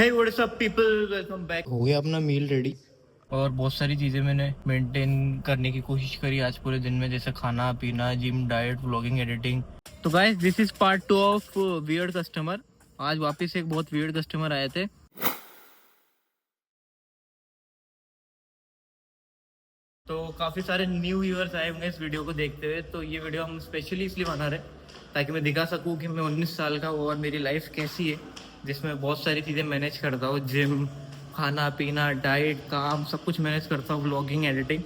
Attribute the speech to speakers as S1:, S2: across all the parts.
S1: हे what's up people, welcome back. हो गया अपना मील रेडी और बहुत सारी चीज़ें मैंने मेंटेन करने की कोशिश करी आज पूरे दिन में, जैसे खाना पीना, जिम, डाइट, व्लॉगिंग, एडिटिंग। तो guys this is part 2 of weird customer. आज वापस एक बहुत वियर्ड कस्टमर आए थे। तो काफ़ी सारे न्यू व्यूअर्स आए होंगे इस वीडियो को देखते हुए, तो ये वीडियो हम स्पेशली इसलिए बना रहे ताकि मैं दिखा सकूं कि मैं 19 साल का हूँ और मेरी लाइफ कैसी है, जिसमें बहुत सारी चीज़ें मैनेज करता हूँ। जिम, खाना पीना, डाइट, काम, सब कुछ मैनेज करता हूँ, व्लॉगिंग, एडिटिंग।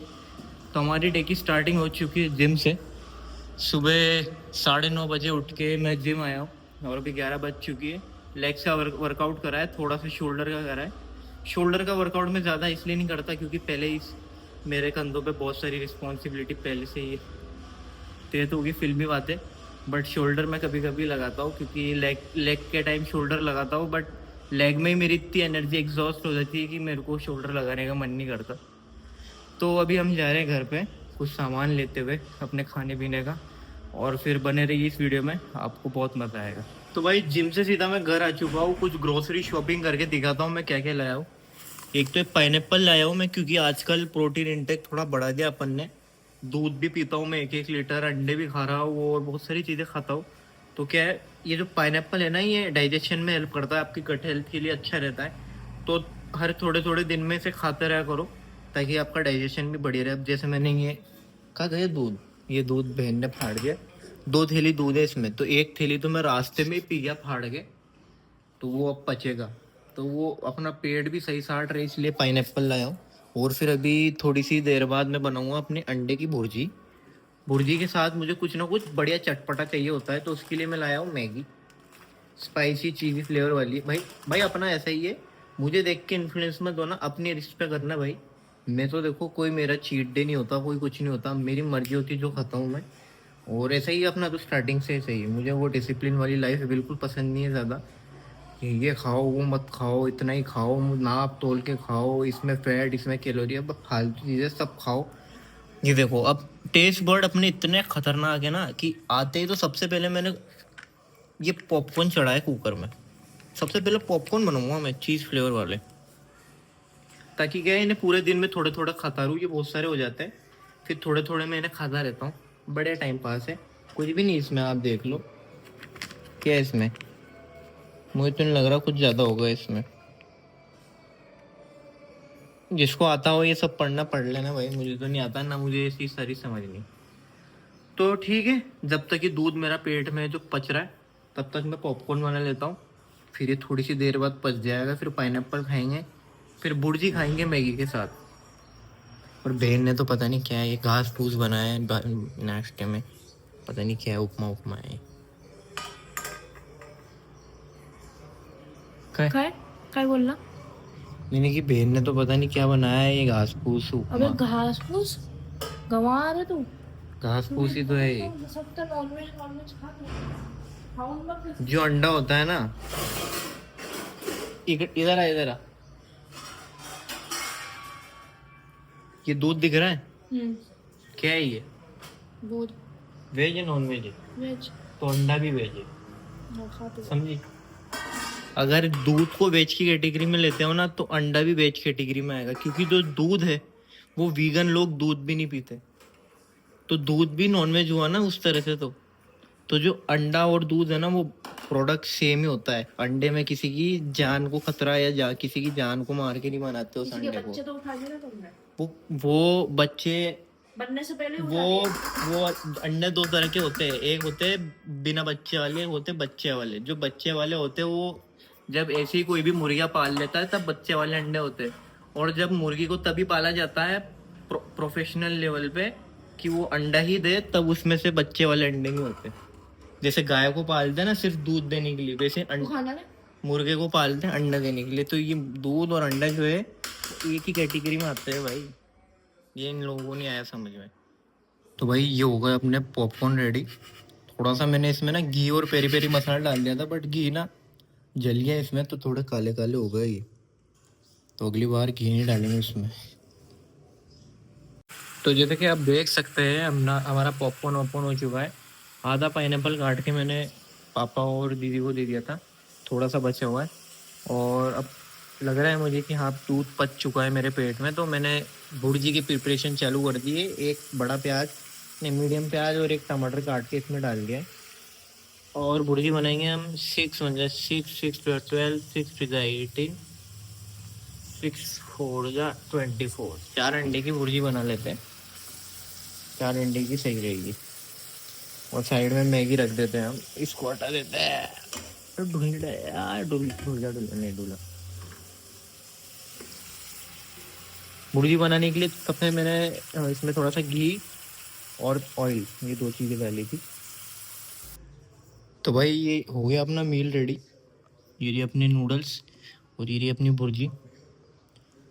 S1: तो हमारी डे की स्टार्टिंग हो चुकी है जिम से। सुबह 9:30 बजे उठ के मैं जिम आया हूँ और अभी 11 बज चुकी है। लेग्स का वर्कआउट करा है, थोड़ा सा शोल्डर का करा है। शोल्डर का वर्कआउट मैं ज़्यादा इसलिए नहीं करता क्योंकि पहले ही मेरे कंधों पे बहुत सारी रिस्पॉन्सिबिलिटी पहले से ही तेज होगी, फिल्मी बातें। बट शोल्डर मैं कभी कभी लगाता हूँ क्योंकि लेग के टाइम शोल्डर लगाता हूँ, बट लेग में ही मेरी इतनी एनर्जी एग्जॉस्ट हो जाती है कि मेरे को शोल्डर लगाने का मन नहीं करता। तो अभी हम जा रहे हैं घर पे कुछ सामान लेते हुए अपने खाने पीने का, और फिर बने रहिए इस वीडियो में, आपको बहुत मज़ा आएगा। तो भाई जिम से सीधा मैं घर आ चुका हूँ, कुछ ग्रोसरी शॉपिंग करके दिखाता हूँ मैं क्या क्या लाया हूँ। एक तो पाइनएप्पल लाया हूँ मैं क्योंकि आजकल प्रोटीन इंटेक थोड़ा बढ़ा दिया अपन ने। दूध भी पीता हूँ मैं 1-1 लीटर, अंडे भी खा रहा हूँ और बहुत सारी चीज़ें खाता हूँ। तो क्या है, ये जो पाइनएप्पल है ना, ये डाइजेशन में हेल्प करता है, आपकी गट हेल्थ के लिए अच्छा रहता है। तो हर थोड़े थोड़े दिन में से खाते रहा करो ताकि आपका डाइजेशन भी बढ़िया रहे। अब जैसे मैंने ये कहा गया दूध, ये दूध बहन ने फाड़ दिया, 2 थैली दूध है इसमें, तो 1 थैली तो मैं रास्ते में ही पी गया फाड़ के, तो वो अब पचेगा। तो वो अपना पेट भी सही साट रहे, इसलिए पाइनएप्पल लाया हूँ। और फिर अभी थोड़ी सी देर बाद मैं बनाऊंगा अपने अंडे की भुर्जी। भुर्जी के साथ मुझे कुछ ना कुछ बढ़िया चटपटा चाहिए होता है, तो उसके लिए मैं लाया हूँ मैगी, स्पाइसी चीज़ी फ्लेवर वाली। भाई भाई अपना ऐसा ही है, मुझे देख के इन्फ्लुएंस मत दो ना, अपनी रिस्क पे करना भाई। मैं तो देखो कोई मेरा चीट डे नहीं होता, कोई कुछ नहीं होता, मेरी मर्जी होती है जो खाता हूँ मैं। और ऐसा ही अपना तो स्टार्टिंग से ऐसा ही है, मुझे वो डिसिप्लिन वाली लाइफ बिल्कुल पसंद नहीं है ज़्यादा। ये खाओ वो मत खाओ, इतना ही खाओ, नाप तोल के खाओ, इसमें फैट इसमें कैलोरी, अब फालतू चीज़ें सब खाओ। ये देखो अब टेस्ट बर्ड अपने इतने खतरनाक है ना कि आते ही तो सबसे पहले मैंने ये पॉपकॉर्न चढ़ाया कुकर में। सबसे पहले पॉपकॉर्न बनाऊंगा मैं चीज़ फ्लेवर वाले, ताकि क्या है, इन्हें पूरे दिन में थोड़े थोड़ा खाता रहूँ, ये बहुत सारे हो जाते हैं, फिर थोड़े थोड़े मैं इन्हें खाता रहता हूँ। बड़े टाइम पास है, कुछ भी नहीं इसमें, आप देख लो क्या है इसमें। मुझे तो नहीं लग रहा कुछ ज़्यादा होगा इसमें। जिसको आता हो ये सब पढ़ना पढ़ लेना भाई, मुझे तो नहीं आता ना, मुझे ऐसी सारी समझ नहीं। तो ठीक है, जब तक ये दूध मेरा पेट में जो पच रहा है तब तक मैं पॉपकॉर्न बना लेता हूँ। फिर ये थोड़ी सी देर बाद पच जाएगा, फिर पाइनएप्पल खाएंगे, फिर भुर्जी खाएंगे मैगी के साथ। और बहन ने तो पता नहीं क्या है, ये घास फूस बनाया है नाश्ते में, पता नहीं क्या है, उपमा उपमा है। क्या
S2: काय काय बोलला?
S1: मैंने की बहन ने तो पता नहीं क्या बनाया है, ये घास फूस
S2: अबे
S1: उपमा।
S2: घास फूस गंवार है तू।
S1: घास
S2: तू
S1: फूस ही तो है ये।
S2: सब तो नॉनवेज नॉनवेज खा ले। खाऊंगा फिर।
S1: जो अंडा होता है ना, इधर आ इधर आ, ये दूध दिख रहा है, क्या है ये?
S2: दूध।
S1: वेज है नॉन वेज है?
S2: वेज।
S1: तो अंडा भी वेज है,
S2: खाते
S1: समझी? अगर दूध को वेज की कैटेगरी में लेते हो ना तो अंडा भी वेज कैटेगरी में आएगा, क्योंकि जो दूध है वो वीगन लोग दूध भी नहीं पीते, तो दूध भी नॉनवेज हुआ ना उस तरह से। तो जो अंडा और दूध है ना, वो प्रोडक्ट सेम ही होता है। अंडे में किसी की जान को खतरा या किसी की जान को मार के नहीं बनाते उस अंडे को।
S2: बच्चे तो उठा के ना तुमने।
S1: वो बच्चे,
S2: बनने से पहले
S1: वो अंडे 2 तरह के होते हैं, एक होते हैं बिना बच्चे वाले, एक होते हैं बच्चे वाले। जो बच्चे वाले होते हैं वो जब ऐसे ही कोई भी मुर्गियाँ पाल लेता है तब बच्चे वाले अंडे होते हैं। और जब मुर्गी को तभी पाला जाता है प्रोफेशनल लेवल पे कि वो अंडा ही दे, तब उसमें से बच्चे वाले अंडे नहीं होते। जैसे गाय को पालते हैं ना सिर्फ दूध देने के लिए, वैसे मुर्गे को पालते हैं अंडा देने के लिए। तो ये दूध और अंडा जो है एक ही कैटेगरी में आते हैं भाई, ये इन लोगों को नहीं आया समझ में। तो भाई ये हो गए अपने पॉपकॉर्न रेडी। थोड़ा सा मैंने इसमें ना घी और पेरी पेरी मसाला डाल दिया था, बट घी ना जल गया इसमें, तो थोड़े काले काले हो गए ये, तो अगली बार घी नहीं डालेंगे इसमें। तो जैसे कि आप देख सकते हैं हमारा पॉपकॉर्न वॉपकॉर्न हो चुका है। आधा पाइनएप्पल काट के मैंने पापा और दीदी को दे दिया था, थोड़ा सा बचा हुआ है। और अब लग रहा है मुझे कि हाँ दूध पच चुका है मेरे पेट में, तो मैंने भुर्जी की प्रिपरेशन चालू कर दी है। एक बड़ा प्याज, नहीं मीडियम प्याज और एक टमाटर काट के इसमें डाल दिया है। और भुर्जी बनाएंगे हम 6 म्हणजे 6 6 12 6 18 6 4 या 24, 4 अंडे की भुर्जी बना लेते हैं। 4 अंडे की सही रहेगी। और साइड में मैगी रख देते हैं हम, इसको हटा देते हैं। तो ढूंढा यार, ढूंढा नहीं ढूंढा। भुर्जी बनाने के लिए सबसे मैंने इसमें थोड़ा सा घी और ऑयल, ये 2 चीज़ें डाली थी। तो भाई ये हो गया अपना मील रेडी। ये रही अपने नूडल्स और ये रही अपनी भुर्जी।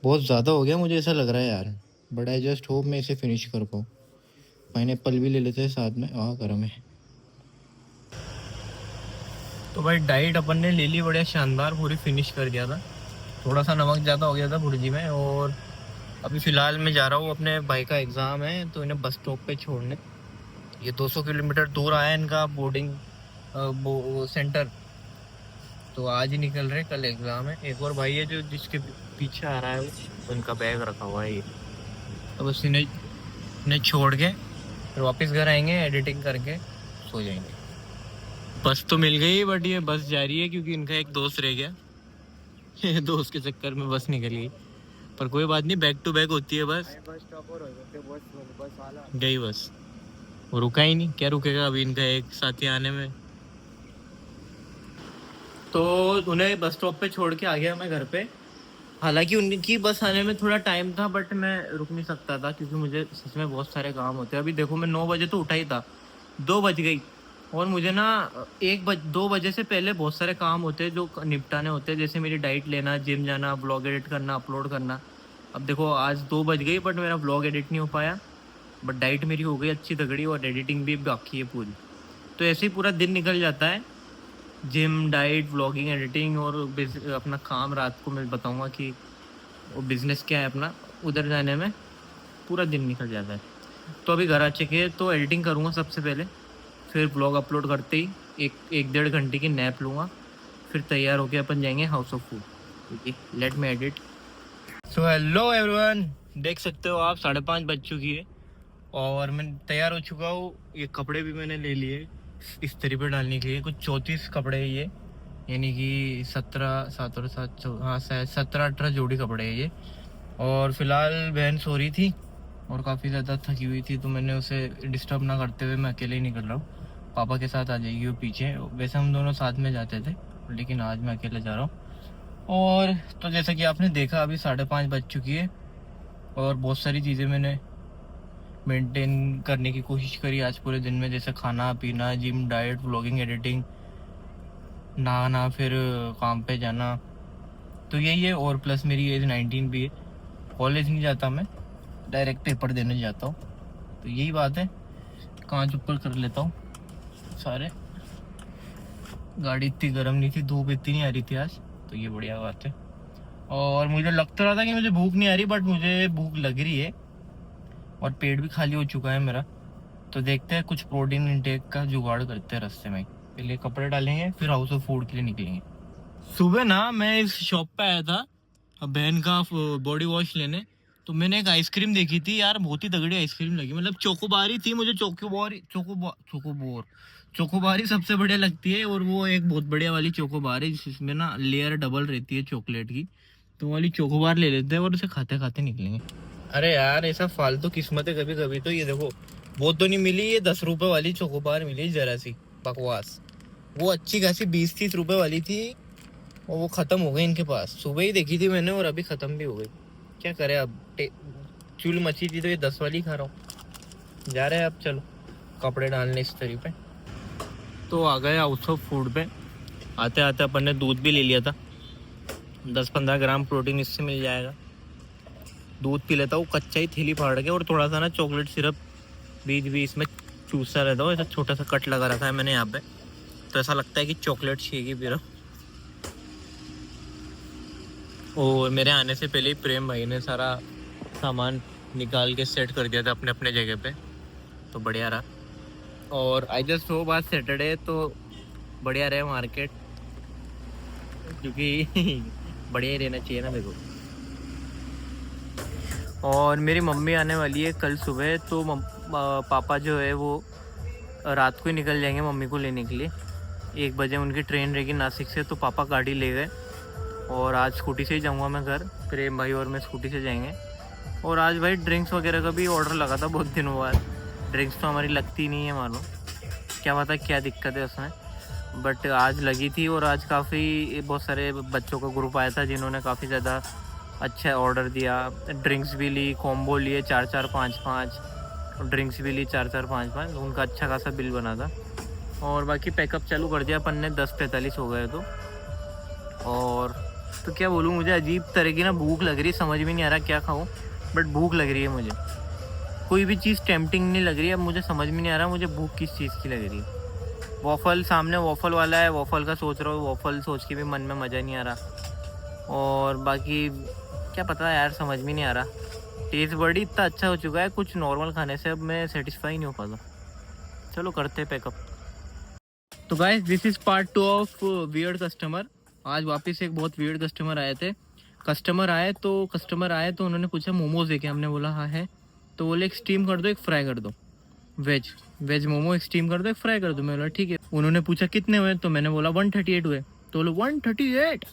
S1: बहुत ज़्यादा हो गया मुझे ऐसा लग रहा है यार, बट आई जस्ट होप मैं इसे फिनिश कर पाऊँ। पाइनएप्पल भी ले लेते हैं साथ में, गर्म है। तो भाई डाइट अपन ने ले ली बढ़िया शानदार, पूरी फिनिश कर दिया था। थोड़ा सा नमक ज़्यादा हो गया था भुर्जी में। और अभी फ़िलहाल मैं जा रहा हूँ, अपने भाई का एग्ज़ाम है तो इन्हें बस स्टॉप पे छोड़ने। ये 200 किलोमीटर दूर आया इनका बोर्डिंग सेंटर, तो आज ही निकल रहे, कल एग्ज़ाम है। एक और भाई है जो जिसके पीछे आ रहा है, वो उनका बैग रखा हुआ है ये। तो बस इन्हें छोड़ के फिर वापस घर आएंगे, एडिटिंग करके सो जाएंगे। बस तो मिल गई, बट ये बस जा रही है क्योंकि इनका एक दोस्त रह गया। ये दोस्त के चक्कर में बस निकल गई, पर कोई बात नहीं, बैक टू बैक होती है बस। गई बस, वो रुका ही नहीं, क्या रुकेगा अभी इनका एक साथी आने में। तो उन्हें बस स्टॉप पे छोड़ के आ गया मैं घर पे। हालांकि उनकी बस आने में थोड़ा टाइम था, बट मैं रुक नहीं सकता था क्योंकि मुझे सच में बहुत सारे काम होते हैं। अभी देखो मैं 9 बजे तो उठा ही था, 2 बज गई और मुझे ना 2 बजे से पहले बहुत सारे काम होते हैं जो निपटाने होते हैं, जैसे मेरी डाइट लेना, जिम जाना, ब्लॉग एडिट करना, अपलोड करना। अब देखो आज 2 बज गई बट मेरा ब्लॉग एडिट नहीं हो पाया, बट डाइट मेरी हो गई अच्छी तगड़ी और एडिटिंग भी बाकी है पूरी। तो ऐसे ही पूरा दिन निकल जाता है, जिम, डाइट, व्लॉगिंग, एडिटिंग और अपना काम। रात को मैं बताऊंगा कि वो बिज़नेस क्या है अपना, उधर जाने में पूरा दिन निकल जाता है। तो अभी घर आ चुके तो एडिटिंग करूँगा सबसे पहले, फिर ब्लॉग अपलोड करते ही एक 1.5 घंटे की नैप लूँगा, फिर तैयार होके अपन जाएंगे हाउस ऑफ फूड। ठीक है, let me edit. So hello everyone, देख सकते हो आप 5:30 बज चुकी है और मैं तैयार हो चुका हूँ। ये कपड़े भी मैंने ले लिए इस्त्री पे डालने के लिए, कुछ 34 कपड़े है ये, यानी कि 17 7 और 7 हाँ 17-18 जोड़ी कपड़े है ये। और फिलहाल बहन सो रही थी और काफ़ी ज़्यादा थकी हुई थी, तो मैंने उसे डिस्टर्ब ना करते हुए मैं अकेले ही निकल रहा हूँ। पापा के साथ आ जाएगी वो पीछे, वैसे हम दोनों साथ में जाते थे लेकिन आज मैं अकेले जा रहा हूँ। और तो जैसा कि आपने देखा अभी 5:30 बज चुकी है और बहुत सारी चीज़ें मैंने मेंटेन करने की कोशिश करी आज पूरे दिन में, जैसे खाना पीना, जिम, डाइट, व्लॉगिंग, एडिटिंग, नहाना, फिर काम पे जाना। तो यही है, और प्लस मेरी एज 19 भी है। कॉलेज नहीं जाता मैं, डायरेक्ट पेपर देने जाता हूँ। तो यही बात है, कांच ऊपर कर लेता हूँ सारे। गाड़ी इतनी गर्म नहीं थी, धूप इतनी नहीं आ रही थी आज, तो ये बढ़िया बात है। और मुझे लग तो रहा था कि मुझे भूख नहीं आ रही, बट मुझे भूख लग रही है और पेट भी खाली हो चुका है मेरा। तो देखते हैं, कुछ प्रोटीन इंटेक का जुगाड़ करते हैं रास्ते में। पहले कपड़े डालेंगे फिर हाउस ऑफ फूड के लिए निकलेंगे। सुबह ना मैं इस शॉप पे आया था अब बहन का बॉडी वॉश लेने, तो मैंने एक आइसक्रीम देखी थी यार, बहुत ही तगड़ी आइसक्रीम लगी। मतलब चोकोबारी थी, मुझे चोकोबारी सबसे बढ़िया लगती है। और वो एक बहुत बढ़िया वाली चोकोबार है जिसमें ना लेयर डबल रहती है चॉकलेट की, तो वाली चोकोबार ले लेते हैं और उसे खाते खाते निकलेंगे। अरे यार ऐसा फालतू किस्मत है कभी कभी। तो ये देखो, बहुत तो नहीं मिली, ये 10 रुपए वाली चोकोबार मिली, जरा सी बकवास। वो अच्छी खासी 20-30 रुपए वाली थी और वो ख़त्म हो गई इनके पास। सुबह ही देखी थी मैंने और अभी ख़त्म भी हो गई। क्या करें अब, चूल मची थी तो ये 10 वाली खा रहा हूँ। जा रहे हैं अब, चलो कपड़े डालने इस तरीके पे। तो आ गए हाउस ऑफ फूड पे। आते आते अपन ने दूध भी ले लिया था, 10-15 ग्राम प्रोटीन इससे मिल जाएगा। दूध पी लेता हूँ कच्चा ही, थैली फाड़ के, और थोड़ा सा ना चॉकलेट सिरप बीच बीच इसमें चूसता रहता हूँ। ऐसा छोटा सा कट लगा रखा है मैंने यहाँ पे, तो ऐसा लगता है कि चॉकलेट शेक ही पी रहा हूँ। और मेरे आने से पहले ही प्रेम भाई ने सारा सामान निकाल के सेट कर दिया था अपने अपने जगह पे, तो बढ़िया रहा। और आई जस्ट होप आज सैटरडे तो बढ़िया रहे मार्केट। क्योंकि बढ़िया ही रहना चाहिए ना मेरे को। और मेरी मम्मी आने वाली है कल सुबह, तो पापा जो है वो रात को ही निकल जाएंगे मम्मी को लेने के लिए। 1 बजे उनकी ट्रेन रहेगी नासिक से, तो पापा गाड़ी ले गए और आज स्कूटी से ही जाऊंगा मैं घर। प्रेम भाई और मैं स्कूटी से जाएंगे। और आज भाई ड्रिंक्स वगैरह का भी ऑर्डर लगा था बहुत दिनों बाद। ड्रिंक्स तो हमारी लगती नहीं है मानो, क्या पता क्या दिक्कत है उसमें, बट आज लगी थी। और आज काफ़ी बहुत सारे बच्चों का ग्रुप आया था जिन्होंने काफ़ी ज़्यादा अच्छा ऑर्डर दिया। ड्रिंक्स भी ली, कॉम्बो लिए 4-4 5-5, ड्रिंक्स भी ली 4-4 5-5, उनका अच्छा खासा बिल बना था। और बाकी पैकअप चालू कर दिया अपन ने, 10:45 हो गए तो। और तो क्या बोलूँ, मुझे अजीब तरह की ना भूख लग रही है, समझ में नहीं आ रहा क्या खाऊँ, बट भूख लग रही है मुझे। कोई भी चीज़ टेम्पटिंग नहीं लग रही है, अब मुझे समझ में नहीं आ रहा मुझे भूख किस चीज़ की लग रही है। वॉफल सामने वॉफल वाला है, वॉफल का सोच रहा हूँ, वॉफल सोच के भी मन में मज़ा नहीं आ रहा। और बाकी क्या पता यार, समझ में नहीं आ रहा। टेस्ट बड़ी इतना अच्छा हो चुका है कुछ नॉर्मल खाने से, अब मैं सेटिस्फाई नहीं हो पाता। चलो करते पैकअप। तो guys this is part 2 of weird customer. आज वापस एक बहुत वियर्ड कस्टमर आए थे। कस्टमर आए तो उन्होंने पूछा मोमोज है क्या, हमने बोला हाँ है। तो बोले एक स्टीम कर दो एक फ्राई कर दो, वेज मोमो एक स्टीम कर दो एक फ्राई कर दो। मैं बोला ठीक है। उन्होंने पूछा कितने हुए, तो मैंने बोला 138 हुए। तो बोले 138।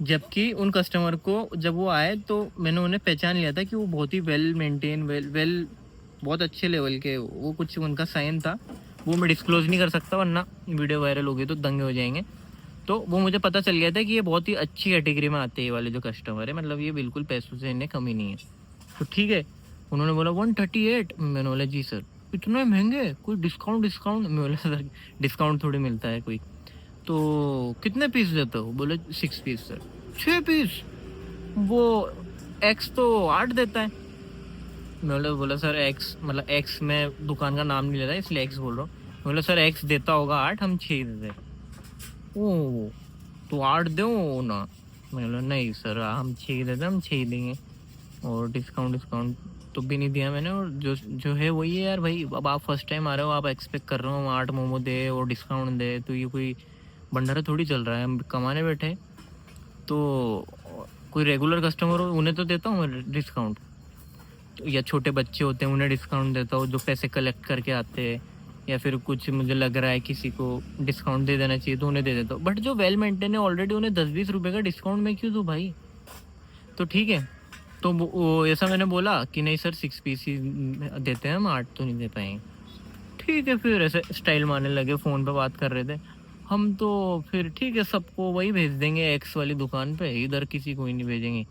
S1: जबकि उन कस्टमर को जब वो आए तो मैंने उन्हें पहचान लिया था कि वो बहुत ही वेल मेंटेन, वेल बहुत अच्छे लेवल के, वो कुछ उनका साइन था, वो मैं डिस्क्लोज नहीं कर सकता वरना वीडियो वायरल होगी तो दंगे हो जाएंगे। तो वो मुझे पता चल गया था कि ये बहुत ही अच्छी कैटेगरी में आते हैं, ये वाले जो कस्टमर है, मतलब ये बिल्कुल पैसों से इन्हें कमी नहीं है। तो ठीक है, उन्होंने बोला 138। मैंने बोला जी सर इतने महंगे, कोई डिस्काउंट। मैं बोला सर डिस्काउंट थोड़ी मिलता है कोई। तो कितने पीस देते हो, बोले 6 पीस सर। 6 पीस, वो एक्स तो 8 देता है। मैं बोला सर एक्स मतलब एक्स, मैं दुकान का नाम नहीं ले रहा इसलिए एक्स बोल रहा हूँ। बोला सर एक्स देता होगा 8, हम 6 देते। ओ तो 8 दो ना। मैं बोला नहीं सर हम 6 देते, हम 6 देंगे। और डिस्काउंट तो भी नहीं दिया मैंने। और जो है वही है यार भाई, अब आप फर्स्ट टाइम आ रहे हो, आप एक्सपेक्ट कर रहे हो 8 मोमो दे और डिस्काउंट दे, तो ये कोई भंडारा थोड़ी चल रहा है, हम कमाने बैठे। तो कोई रेगुलर कस्टमर हो उन्हें तो देता हूँ मैं डिस्काउंट, या छोटे बच्चे होते हैं उन्हें डिस्काउंट देता हूँ जो पैसे कलेक्ट करके आते हैं, या फिर कुछ मुझे लग रहा है किसी को डिस्काउंट दे देना चाहिए तो उन्हें दे देता हूँ। बट जो वेल मेंटेन है ऑलरेडी, उन्हें 10-20 रुपये का डिस्काउंट मैं क्यों दूँ भाई। तो ठीक है, तो वो ऐसा मैंने बोला कि नहीं सर 6 पीस ही देते हैं हम, 8 तो नहीं दे पाएंगे। ठीक है, फिर ऐसे स्टाइल मारने लगे, फ़ोन पे बात कर रहे थे हम। तो फिर ठीक है, सबको वही भेज देंगे एक्स वाली दुकान पे, इधर किसी को ही नहीं भेजेंगे।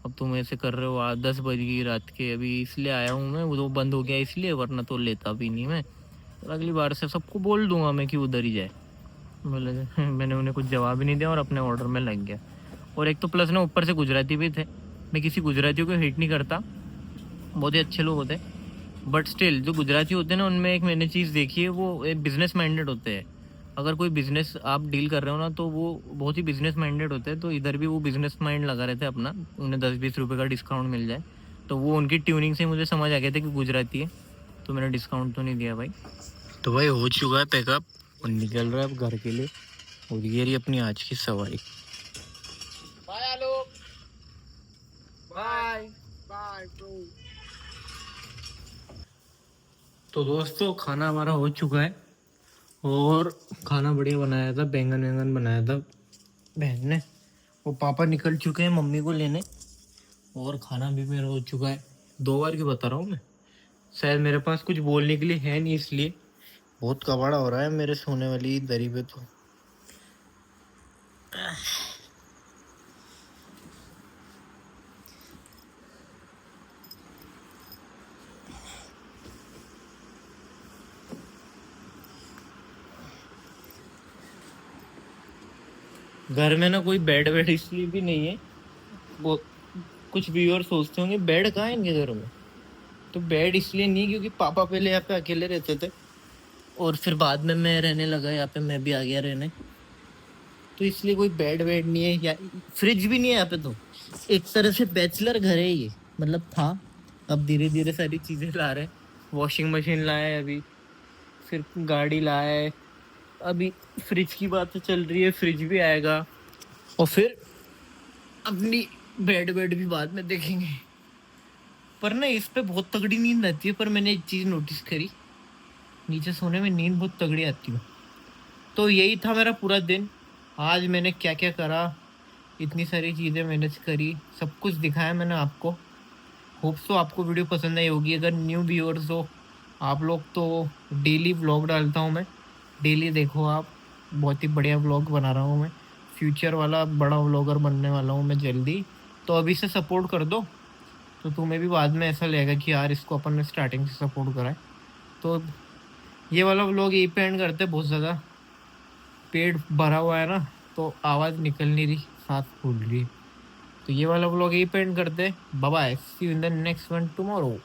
S1: अब तुम ऐसे कर रहे हो, 10 बज गई रात के, अभी इसलिए आया हूँ मैं, वो बंद हो गया इसलिए, वरना तो लेता भी नहीं मैं। और अगली बार से सबको बोल दूंगा मैं कि उधर ही जाए। बोले मैंने उन्हें कुछ जवाब ही नहीं दिया और अपने ऑर्डर में लग गया। और एक तो प्लस ना ऊपर से गुजराती भी थे, मैं किसी गुजरातियों को हिट नहीं करता, बहुत ही अच्छे लोग होते हैं। बट स्टिल जो गुजराती होते हैं ना, उनमें एक मैंने चीज़ देखी है, वो एक बिजनेस माइंडेड होते हैं। अगर कोई बिजनेस आप डील कर रहे हो ना, तो वो बहुत ही बिजनेस माइंडेड होते हैं। तो इधर भी वो बिजनेस माइंड लगा रहे थे अपना, उन्हें 10-20 रुपये का डिस्काउंट मिल जाए। तो वो उनकी ट्यूनिंग से मुझे समझ आ गया था कि गुजराती है, तो मैंने डिस्काउंट तो नहीं दिया भाई। तो भाई हो चुका है पैकअप और निकल रहा है अब घर के लिए। और ये रही अपनी आज की सवारी।
S3: बाय आलोक, बाय बाय ब्रो।
S1: तो दोस्तों खाना हमारा हो चुका है, और खाना बढ़िया बनाया था, बैंगन वैंगन बनाया था बहन ने। वो पापा निकल चुके हैं मम्मी को लेने, और खाना भी मेरा हो चुका है। 2 बार क्यों बता रहा हूँ मैं, शायद मेरे पास कुछ बोलने के लिए है नहीं, इसलिए बहुत कबाड़ा हो रहा है मेरे सोने वाली दरी पे। तो घर में ना कोई बेड वेड इसलिए भी नहीं है, वो कुछ व्यूअर सोचते होंगे बेड कहाँ है इनके घर में। तो बेड इसलिए नहीं क्योंकि पापा पहले यहाँ पे अकेले रहते थे, और फिर बाद में मैं रहने लगा यहाँ पे, मैं भी आ गया रहने, तो इसलिए कोई बेड वेड नहीं है, या फ्रिज भी नहीं है यहाँ पे। तो एक तरह से बैचलर घर है ये, मतलब था, अब धीरे धीरे सारी चीज़ें ला रहे हैं। वॉशिंग मशीन लाए अभी, फिर गाड़ी लाए, अभी फ्रिज की बात चल रही है, फ्रिज भी आएगा। और फिर अपनी बेड भी बाद में देखेंगे। पर ना इस पे बहुत तगड़ी नींद आती है, पर मैंने एक चीज़ नोटिस करी, नीचे सोने में नींद बहुत तगड़ी आती है। तो यही था मेरा पूरा दिन। आज मैंने क्या क्या करा, इतनी सारी चीज़ें मैनेज करी, सब कुछ दिखाया मैंने आपको। होप सो आपको वीडियो पसंद आई होगी। अगर न्यू व्यूअर्स हो आप लोग तो डेली व्लॉग डालता हूँ मैं, डेली देखो आप, बहुत ही बढ़िया व्लॉग बना रहा हूँ मैं। फ्यूचर वाला बड़ा व्लॉगर बनने वाला हूँ मैं जल्दी। तो अभी से सपोर्ट कर दो, तो तुम्हें भी बाद में ऐसा लगेगा कि यार इसको अपन ने स्टार्टिंग से सपोर्ट करा है। तो ये वाला व्लॉग यहीं पे एंड करते, बहुत ज़्यादा पेट भरा हुआ है ना, तो आवाज़ निकल नहीं रही, सांस फूल रही है। तो ये वाला व्लॉग यहीं पे एंड करते, bye bye, see you in the next one tomorrow.